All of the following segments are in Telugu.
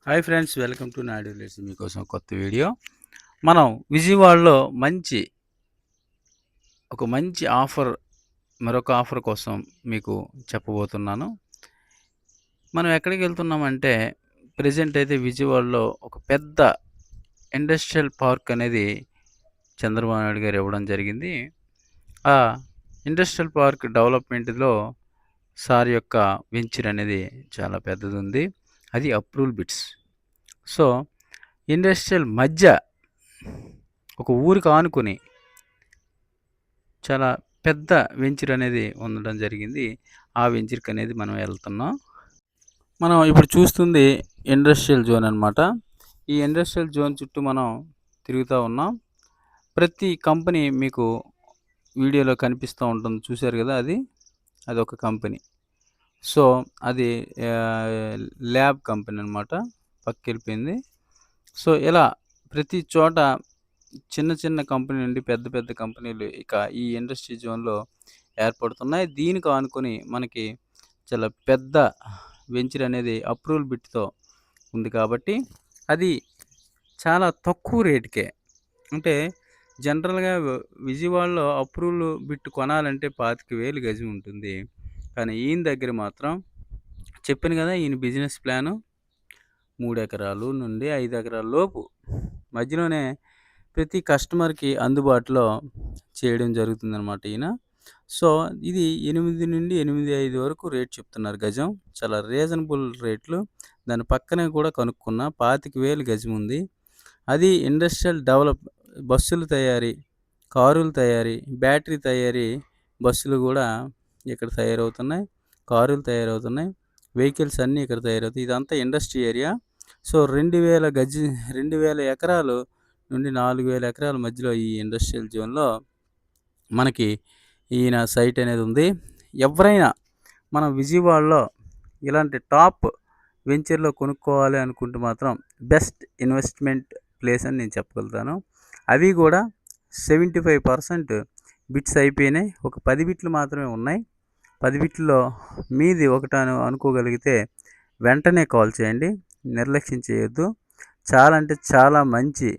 Hi friends, welcome to Naidu village. మీకోసం కొత్త వీడియో. మనం విజయవాడలో మంచి ఆఫర్, మరొక ఆఫర్ కోసం మీకు చెప్పబోతున్నాను. మనం ఎక్కడికి వెళ్తున్నామంటే, ప్రెజెంట్ అయితే విజయవాడలో ఒక పెద్ద ఇండస్ట్రియల్ పార్క్ అనేది చంద్రబాబు నాయుడు గారు ఇవ్వడం జరిగింది. ఆ ఇండస్ట్రియల్ పార్క్ డెవలప్మెంట్లో సార్ యొక్క వెంచర్ అనేది చాలా పెద్దది ఉంది. అది అప్రూవల్ బిట్స్. సో ఇండస్ట్రియల్ మధ్య ఒక ఊరికి ఆనుకొని చాలా పెద్ద వెంచర్ అనేది ఉండడం జరిగింది. ఆ వెంచర్కి అనేది మనం వెళ్తున్నాం. మనం ఇప్పుడు చూస్తుంది ఇండస్ట్రియల్ జోన్ అనమాట. ఈ ఇండస్ట్రియల్ జోన్ చుట్టూ మనం తిరుగుతూ ఉన్నాం. ప్రతి కంపెనీ మీకు వీడియోలో కనిపిస్తూ ఉంటుంది, చూశారు కదా. అది ఒక కంపెనీ. సో అది ల్యాబ్ కంపెనీ అనమాట, పక్కకెళ్ళిపోయింది. సో ఇలా ప్రతి చోట చిన్న చిన్న కంపెనీ నుండి పెద్ద పెద్ద కంపెనీలు ఇక ఈ ఇండస్ట్రీ జోన్లో ఏర్పడుతున్నాయి. దీనికి ఆనుకొని మనకి చాలా పెద్ద వెంచర్ అనేది అప్రూవల్ బిట్తో ఉంది కాబట్టి అది చాలా తక్కువ రేటుకే, అంటే జనరల్గా విజయవాడలో అప్రూవల్ బిట్ కొనాలంటే 25,000 గజం ఉంటుంది. కానీ ఈయన దగ్గర మాత్రం చెప్పాను కదా, ఈయన బిజినెస్ ప్లాను 3 ఎకరాలు నుండి 5 ఎకరాల లోపు మధ్యలోనే ప్రతి కస్టమర్కి అందుబాటులో చేయడం జరుగుతుందన్నమాట ఈయన. సో ఇది 8 నుండి 8.5 వరకు రేట్ చెప్తున్నారు గజం. చాలా రీజనబుల్ రేట్లు. దాని పక్కనే కూడా కనుక్కున్న 25,000 గజం ఉంది. అది ఇండస్ట్రియల్ డెవలప్, బస్సులు తయారీ, కారుల తయారీ, బ్యాటరీ తయారీ, బస్సులు కూడా ఇక్కడ తయారవుతున్నాయి, కారులు తయారవుతున్నాయి, వెహికల్స్ అన్నీ ఇక్కడ తయారవుతాయి. ఇదంతా ఇండస్ట్రీ ఏరియా. సో 2,000 ఎకరాలు నుండి 4,000 ఎకరాల మధ్యలో ఈ ఇండస్ట్రియల్ జోన్లో మనకి ఈయన సైట్ అనేది ఉంది. ఎవరైనా మనం విజయవాడలో ఇలాంటి టాప్ వెంచర్లో కొనుక్కోవాలి అనుకుంటే మాత్రం బెస్ట్ ఇన్వెస్ట్మెంట్ ప్లేస్ అని నేను చెప్పగలుగుతాను. అవి కూడా 75% బిట్స్ అయిపోయినాయి. ఒక 10 బిట్లు మాత్రమే ఉన్నాయి. 10 బిట్లలో మీది ఒకటి అనుకోగలిగితే వెంటనే కాల్ చేయండి, నిర్లక్ష్యం చేయొద్దు. చాలా అంటే చాలా మంచి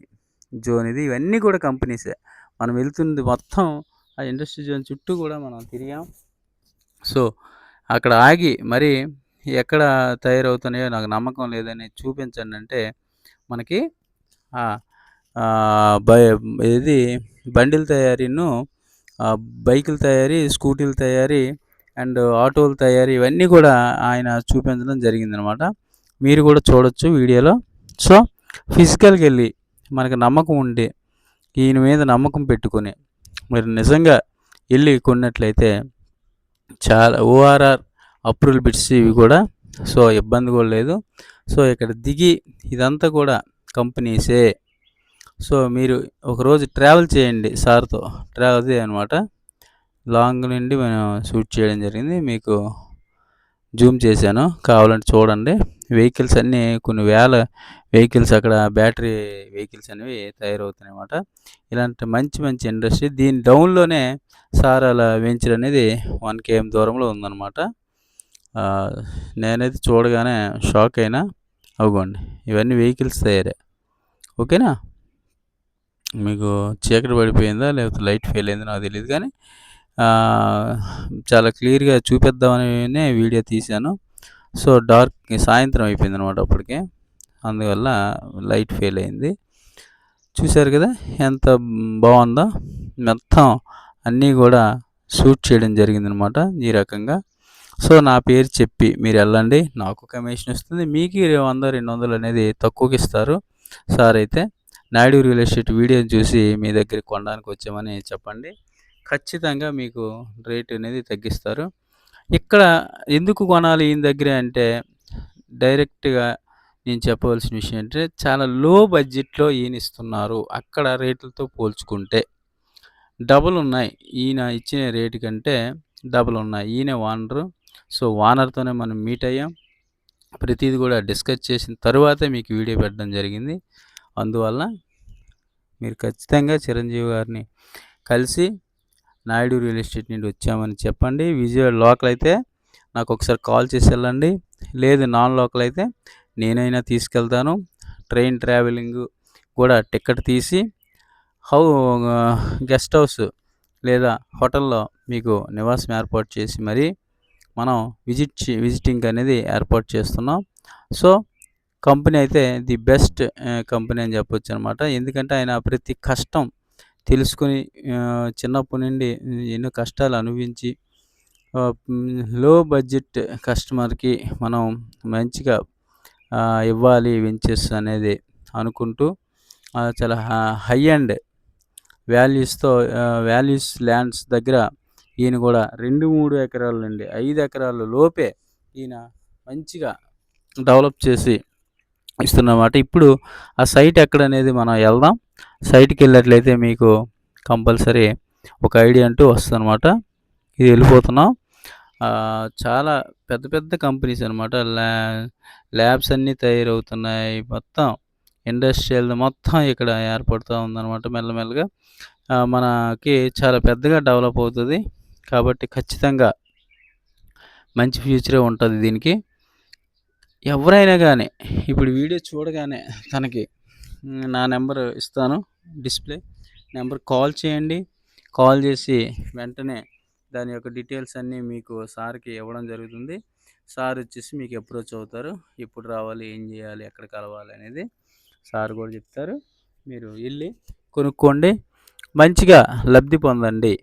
జోన్ ఇది. ఇవన్నీ కూడా కంపెనీసే. మనం వెళ్తుంది మొత్తం ఆ ఇండస్ట్రీ జోన్ చుట్టూ కూడా మనం తిరిగాం. సో అక్కడ ఆగి మరి ఎక్కడ తయారవుతున్నాయో నాకు నమ్మకం లేదని చూపించండి అంటే మనకి ఇది బండిల తయారీను, బైకుల తయారీ, స్కూటీల తయారీ అండ్ ఆటోల తయారీ, ఇవన్నీ కూడా ఆయన చూపించడం జరిగిందనమాట. మీరు కూడా చూడొచ్చు వీడియోలో. సో ఫిజికల్కి వెళ్ళి మనకు నమ్మకం ఉండి ఈయన మీద నమ్మకం పెట్టుకొని మీరు నిజంగా వెళ్ళి కొన్నట్లయితే చాలా ఓఆర్ఆర్ అప్రూవల్ బిట్స్ ఇవి కూడా. సో ఇబ్బంది కూడా లేదు. సో ఇక్కడ దిగి ఇదంతా కూడా కంపెనీసే. సో మీరు ఒకరోజు ట్రావెల్ చేయండి సార్తో. అదే అనమాట, లాంగ్ నుండి మనం షూట్ చేయడం జరిగింది. మీకు జూమ్ చేశాను, కావాలంటే చూడండి. వెహికల్స్ అన్నీ కొన్ని వేల వెహికల్స్ అక్కడ బ్యాటరీ వెహికల్స్ అనేవి తయారవుతున్నాయి అన్నమాట. ఇలాంటి మంచి మంచి ఇండస్ట్రీ. దీని డౌన్లోనే సార్ అలా వెంచర్ అనేది 1 km దూరంలో ఉందన్నమాట. నేనైతే చూడగానే షాక్ అయినా. అవ్వండి, ఇవన్నీ వెహికల్స్ తయారే. ఓకేనా? మీకు చీకటి పడిపోయిందా లేకపోతే లైట్ ఫెయిల్ అయిందో నాకు తెలియదు, కానీ చాలా క్లియర్గా చూపిద్దామని వీడియో తీశాను. సో సాయంత్రం అయిపోయింది అనమాట అప్పటికే, అందువల్ల లైట్ ఫెయిల్ అయింది. చూశారు కదా ఎంత బాగుందో. మొత్తం అన్నీ కూడా షూట్ చేయడం జరిగిందనమాట ఈ రకంగా. సో నా పేరు చెప్పి మీరు వెళ్ళండి, నాకు కమిషన్ వస్తుంది, మీకు 100-200 అనేది తక్కువకి ఇస్తారు సార్. అయితే నాయుడు రియల్ ఎస్టేట్ వీడియోని చూసి మీ దగ్గరికి కొనడానికి వచ్చామని చెప్పండి, ఖచ్చితంగా మీకు రేట్ అనేది తగ్గిస్తారు. ఇక్కడ ఎందుకు కొనాలి ఈయన దగ్గర అంటే, డైరెక్ట్గా నేను చెప్పవలసిన విషయం అంటే చాలా లో బడ్జెట్లో ఈయన ఇస్తున్నారు. అక్కడ రేట్లతో పోల్చుకుంటే డబుల్ ఉన్నాయి. ఈయన ఇచ్చిన రేటు కంటే డబుల్ ఉన్నాయి. ఈయనే ఓనరు. సో ఓనర్తోనే మనం మీట్ అయ్యాం. ప్రతిదీ కూడా డిస్కస్ చేసిన తర్వాతే మీకు వీడియో పెట్టడం జరిగింది. అందువల్ల మీరు ఖచ్చితంగా చిరంజీవి గారిని కలిసి నాయుడు రియల్ ఎస్టేట్ నుండి వచ్చామని చెప్పండి. విజయవాడ లోకల్ అయితే నాకు ఒకసారి కాల్ చేసి వెళ్ళండి, లేదు నాన్ లోకల్ అయితే నేనైనా తీసుకెళ్తాను. ట్రైన్ ట్రావెలింగు కూడా టికెట్ తీసి హౌ గెస్ట్ హౌస్ లేదా హోటల్‌లో మీకు నివాసం ఏర్పాటు చేసి మరి మనం విజిటింగ్ అనేది ఏర్పాటు చేస్తున్నాం. సో, కంపెనీ అయితే ది బెస్ట్ కంపెనీ అని చెప్పొచ్చనమాట. ఎందుకంటే ఆయన ప్రతి కష్టం తెలుసుకొని చిన్నప్పటి నుండి ఎన్నో కష్టాలు అనుభవించి లో బడ్జెట్ కస్టమర్‌కి మనం మంచిగా ఇవ్వాలి వెంచర్స్ అనేది అనుకుంటూ చాలా హై అండ్ వాల్యూస్ ల్యాండ్స్ దగ్గర ఈయన కూడా 2, 3 ఎకరాల నుండి 5 ఎకరాల లోపే ఈయన మంచిగా డెవలప్ చేసి ఇస్తున్నమాట. ఇప్పుడు ఆ సైట్ ఎక్కడనేది మనం వెళ్దాం. సైట్‌కెళ్ళినట్లయితే మీకు కంపల్సరీ ఒక ఐడియా అంటూ వస్తదనమాట. ఇది వెళ్ళిపోతున్నాం. చాలా పెద్ద పెద్ద కంపెనీస్ అనమాట. ల్యాబ్స్ అన్నీ తయారవుతున్నాయి. మొత్తం ఇండస్ట్రియల్ మొత్తం ఇక్కడ ఏర్పడుతూ ఉందనమాట మెల్లమెల్లగా. మనకి చాలా పెద్దగా డెవలప్ అవుతది. కాబట్టి ఖచ్చితంగా మంచి ఫ్యూచరే ఉంటది దీనికి. ఎవరైనా గానీ ఇప్పుడు వీడియో చూడగానే తనకి నా నెంబర్ ఇస్తాను డిస్‌ప్లే నెంబర్‌కి కాల్ చేయండి. కాల్ చేసి వెంటనే దాని యొక్క డీటెయిల్స్ అన్నీ మీకు సార్‌కి ఇవ్వడం జరుగుతుంది. సార్ వచ్చేసి మీకు అప్రోచ్ అవుతారు. ఎప్పుడు రావాలి, ఏం చేయాలి, ఎక్కడ కలవాలి అనేది సార్ కూడా చెప్తారు. మీరు ఎళ్లి కొనుక్కోండి. మంచిగా లబ్ధి పొందండి.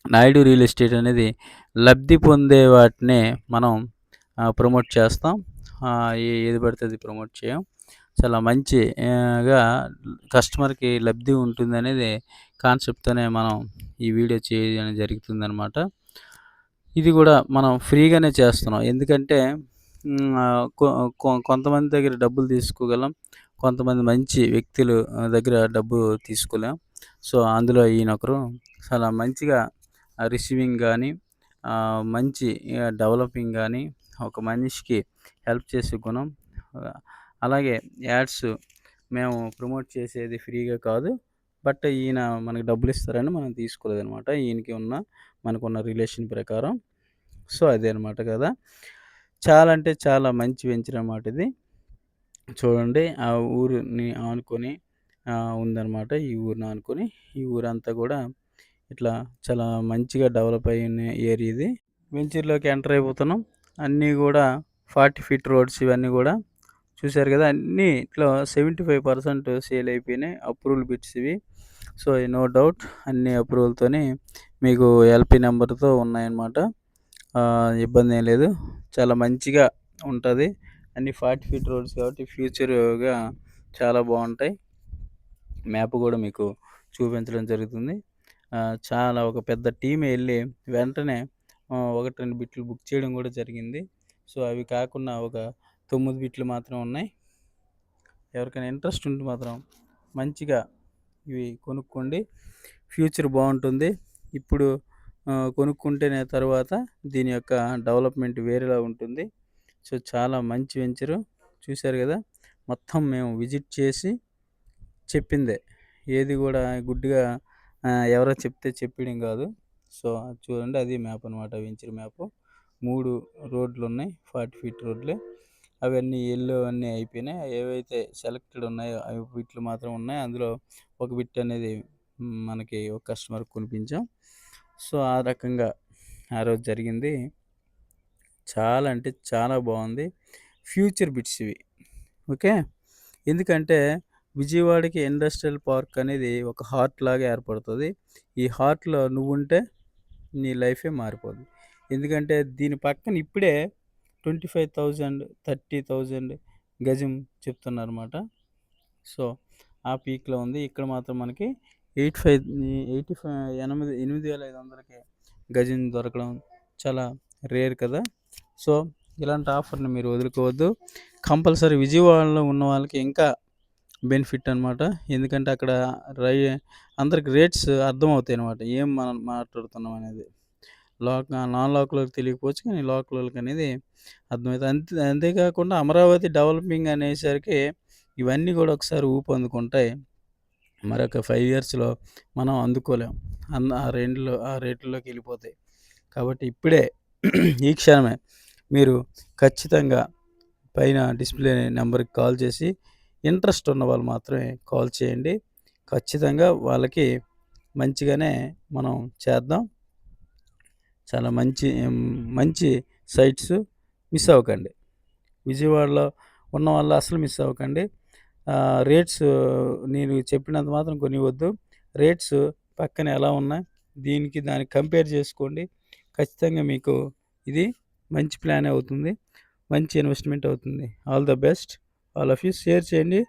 నాయుడు రియల్ ఎస్టేట్ అనేది లబ్ధి పొందే వాటినే మనం ప్రమోట్ చేస్తాం. ఏది పడితే అది ప్రమోట్ చేయం. చాలా మంచి గా కస్టమర్‌కి లబ్ధి ఉంటుందనేది కాన్సెప్ట్‌తోనే మనం ఈ వీడియో చేయడం జరుగుతుందనమాట. ఇది కూడా మనం ఫ్రీగానే చేస్తున్నాం. ఎందుకంటే కొంతమంది దగ్గర డబ్బులు తీసుకోగలం. కొంతమంది మంచి వ్యక్తులు దగ్గర డబ్బు తీసుకోలేం. సో, అందులో ఈయనొకరు చాలా మంచిగా రిసీవింగ్ గానీ, మంచి డెవలపింగ్ గానీ, ఒక మనిషికి హెల్ప్ చేసే గుణం. అలాగే యాడ్స్ మేము ప్రమోట్ చేసేది ఫ్రీగా కాదు. బట్ ఈయన మనకు డబ్బులిస్తారని మనం తీసుకోలేదనమాట. మనకున్న రిలేషన్ ప్రకారం. సో, అదే అనమాట కదా! చాలా అంటే చాలా మంచి వెంచర్ అనమాట ఇది. చూడండి ఆ ఊరుని ఆనుకొని ఉందనమాట. ఈ ఊరిని ఆనుకొని. ఈ ఊరంతా కూడా ఇట్లా చాలా మంచిగా డెవలప్ అయిన ఏరియా ఇది. వెంచర్‌లోకి ఎంటర్ అయిపోతున్నాం. అన్నీ కూడా 40 ఫీట్ రోడ్స్ ఇవన్నీ కూడా చూసారు కదా! అన్నీ ఇట్లా 75% సేల్ అయిపోయినాయి. అప్రూవల్ బిట్స్ ఇవి. సో, నో డౌట్ అన్ని అప్రూవల్‌తోని మీకు ఎల్‌పీ నెంబర్‌తో ఉన్నాయన్నమాట. ఇబ్బందేం లేదు. చాలా మంచిగా ఉంటది. అన్నీ 40 ఫీట్ రోడ్స్ కాబట్టి ఫ్యూచర్‌గా చాలా బావుంటాయి. మ్యాప్ కూడా మీకు చూపించడం జరుగుతుంది. చాలా ఒక పెద్ద టీమే ఎళ్లి వెంటనే 1, 2 బిట్లు బుక్ చేయడం కూడా జరిగింది. సో, అవి కాకుండా ఒక 9 బిట్లు మాత్రం ఉన్నాయి. ఎవరికైనా ఇంట్రెస్ట్ ఉంటే మాత్రం మంచిగా ఇవి కొనుక్కోండి. ఫ్యూచర్ బావుంటుంది. ఇప్పుడు కొనుక్కుంటేనే తర్వాత దీని యొక్క డెవలప్‌మెంట్ వేరేలా ఉంటుంది. సో, చాలా మంచి వెంచరు. చూసారు కదా! మొత్తం మేము విజిట్ చేసి చెప్పిందే. ఏది కూడా గుడ్డిగా ఎవరో చెప్తే చెప్పేయడం కాదు. సో, చూడండి అది మ్యాప్ అనమాట. Venture map. 3 రోడ్లున్నాయి. 40 ఫీట్ రోడ్లే. అవన్నీ యెల్లో అన్నీ అయిపోయినాయి. ఏవైతే సెలెక్టెడ్ ఉన్నాయో అవి బిట్లు మాత్రం ఉన్నాయి. అందులో ఒక బిట్ అనేది మనకి ఒక కస్టమర్‌కి కొనిపించాం. సో, ఆ రకంగా ఆ రోజు జరిగింది. చాలా అంటే చాలా బావుంది. ఫ్యూచర్ బిట్స్ ఇవి. ఓకే. ఎందుకంటే విజయవాడకి ఇండస్ట్రియల్ పార్క్ అనేది ఒక హార్ట్ లాగా ఏర్పడుతది. ఈ హార్ట్‌లో నువ్వుంటే నీ లైఫే మారిపోద్ది. ఎందుకంటే దీని పక్కన ఇప్పుడే 25,000, 30,000 గజం చెప్తున్నారన్నమాట. సో, ఆ పీక్‌లో ఉంది. ఇక్కడ మాత్రం మనకి 8,500కి గజం దొరకడం చాలా రేర్ కదా! సో, ఇలాంటి ఆఫర్‌ని మీరు వదులుకోవద్దు. కంపల్సరీ విజయవాడలో ఉన్న వాళ్ళకి ఇంకా బెనిఫిట్ అనమాట. ఎందుకంటే అక్కడ రై అందరికి రేట్స్ అర్థమవుతాయనమాట. ఏం మనం మాట్లాడుతున్నాం అనేది. నాన్ లోకలోళ్ళకి తెలియకపోవచ్చు. కానీ లోకలోళ్ళకనేది అర్థమైతది. అంతేకాకుండా అమరావతి డెవలపింగ్ అనేసరికి ఇవన్నీ కూడా ఒకసారి ఊపందుకుంటాయి. మరొక 5 ఇయర్స్‌లో మనం అందుకోలేం. ఆ రేట్‌ల్లోకెళ్ళిపోతాయి. కాబట్టి ఇప్పుడే ఈ క్షణమే మీరు ఖచ్చితంగా పైన డిస్ప్లే నెంబర్‌కి కాల్ చేసి ఇంట్రెస్ట్ ఉన్న వాళ్ళు మాత్రమే కాల్ చేయండి. ఖచ్చితంగా వాళ్ళకి మంచిగానే మనం చేద్దాం. చాలా మంచి సైట్స్ మిస్ అవ్వకండి. విజయవాడలో ఉన్న వాళ్ళు అస్సలు మిస్ అవ్వకండి. రేట్స్ నేను చెప్పినంత మాత్రం కొనివ్వద్దు. రేట్స్ పక్కన ఎలా ఉన్నాయి, దానికి కంపేర్ చేసుకోండి. ఖచ్చితంగా మీకు ఇది మంచి ప్లానే అవుతుంది. మంచి ఇన్వెస్ట్‌మెంట్ అవుతుంది. All the best. All of you share చేయండి.